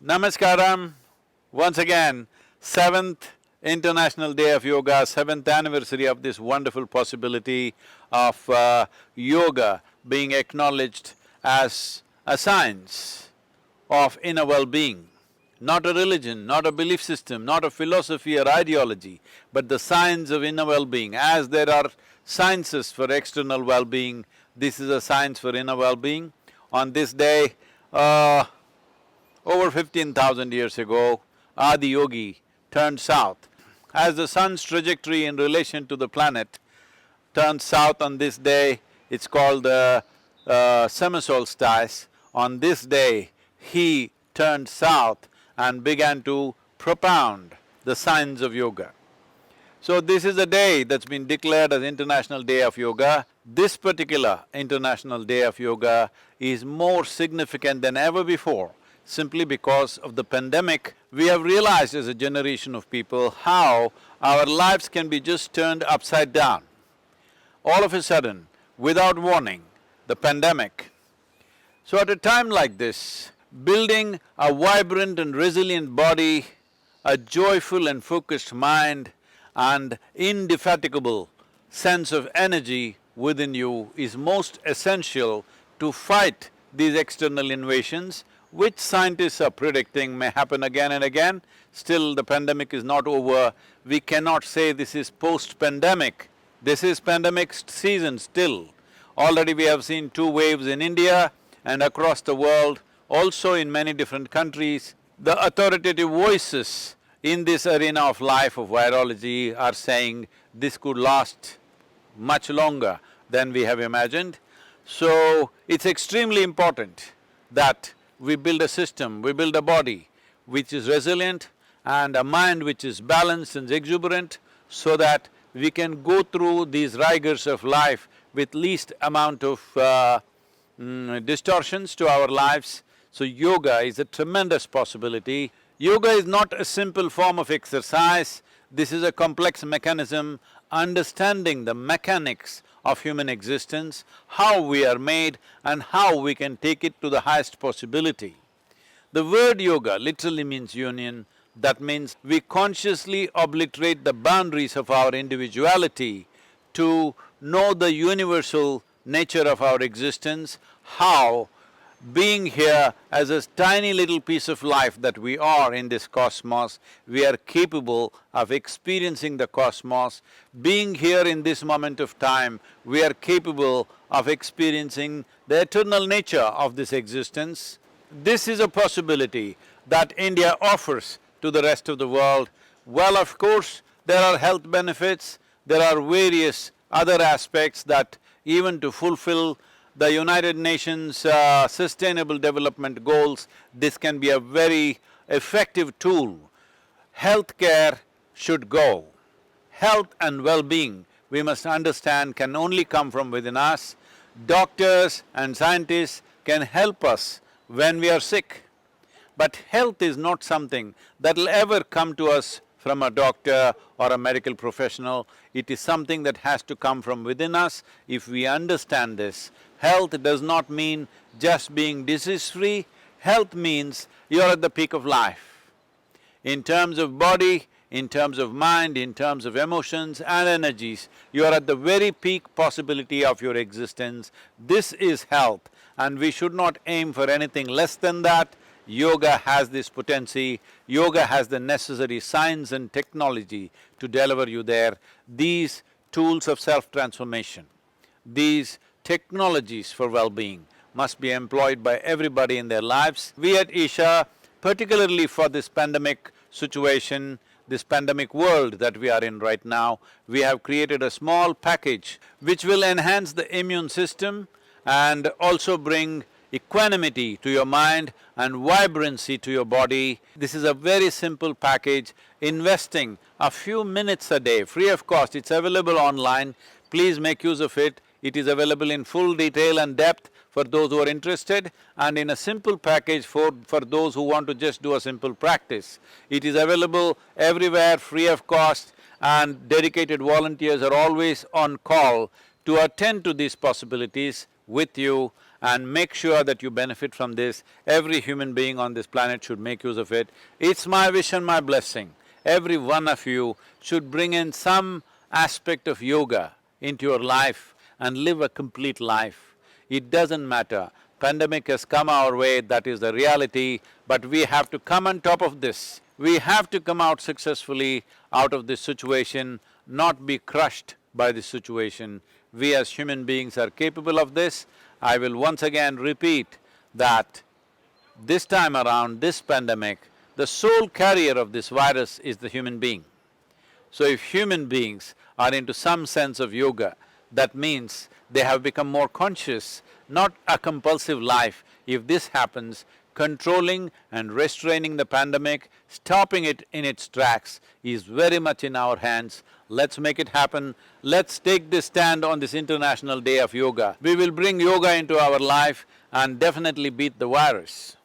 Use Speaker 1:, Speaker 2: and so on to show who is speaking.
Speaker 1: Namaskaram, once again, 7th International Day of Yoga, 7th anniversary of this wonderful possibility of yoga being acknowledged as a science of inner well-being. Not a religion, not a belief system, not a philosophy or ideology, but the science of inner well-being. As there are sciences for external well-being, this is a science for inner well-being. On this day, over 15,000 years ago, Adi Yogi turned south. As the sun's trajectory in relation to the planet turns south on this day, it's called the summer solstice. On this day, he turned south and began to propound the science of yoga. So this is a day that's been declared as International Day of Yoga. This particular International Day of Yoga is more significant than ever before. Simply because of the pandemic, we have realized as a generation of people how our lives can be just turned upside down. All of a sudden, without warning, the pandemic. So at a time like this, building a vibrant and resilient body, a joyful and focused mind, and indefatigable sense of energy within you is most essential to fight these external invasions, which scientists are predicting may happen again and again. Still, the pandemic is not over. We cannot say this is post-pandemic. This is pandemic season still. Already we have seen 2 waves in India and across the world, also in many different countries. The authoritative voices in this arena of life of virology are saying this could last much longer than we have imagined. So, it's extremely important that we build a system, we build a body which is resilient and a mind which is balanced and exuberant so that we can go through these rigors of life with least amount of distortions to our lives. So yoga is a tremendous possibility. Yoga is not a simple form of exercise, this is a complex mechanism. Understanding the mechanics of human existence, how we are made and how we can take it to the highest possibility. The word yoga literally means union, that means we consciously obliterate the boundaries of our individuality to know the universal nature of our existence, how being here as a tiny little piece of life that we are in this cosmos, we are capable of experiencing the cosmos. Being here in this moment of time, we are capable of experiencing the eternal nature of this existence. This is a possibility that India offers to the rest of the world. Well, of course, there are health benefits, there are various other aspects that even to fulfill the United Nations Sustainable Development Goals, this can be a very effective tool. Healthcare should go. Health and well-being, we must understand, can only come from within us. Doctors and scientists can help us when we are sick. But health is not something that'll ever come to us from a doctor or a medical professional. It is something that has to come from within us. If we understand this, health does not mean just being disease-free, health means you're at the peak of life. In terms of body, in terms of mind, in terms of emotions and energies, you are at the very peak possibility of your existence. This is health and we should not aim for anything less than that. Yoga has this potency, yoga has the necessary science and technology to deliver you there. These tools of self-transformation, these technologies for well-being must be employed by everybody in their lives. We at Isha, particularly for this pandemic situation, this pandemic world that we are in right now, we have created a small package which will enhance the immune system and also bring equanimity to your mind and vibrancy to your body. This is a very simple package, investing a few minutes a day, free of cost. It's available online, please make use of it. It is available in full detail and depth for those who are interested, and in a simple package for those who want to just do a simple practice. It is available everywhere, free of cost, and dedicated volunteers are always on call to attend to these possibilities with you and make sure that you benefit from this. Every human being on this planet should make use of it. It's my wish and my blessing. Every one of you should bring in some aspect of yoga into your life and live a complete life. It doesn't matter, pandemic has come our way, that is the reality, but we have to come on top of this. We have to come out successfully out of this situation, not be crushed by this situation. We as human beings are capable of this. I will once again repeat that this time around, this pandemic, the sole carrier of this virus is the human being. So if human beings are into some sense of yoga, that means they have become more conscious, not a compulsive life. If this happens, controlling and restraining the pandemic, stopping it in its tracks is very much in our hands. Let's make it happen. Let's take this stand on this International Day of Yoga. We will bring yoga into our life and definitely beat the virus.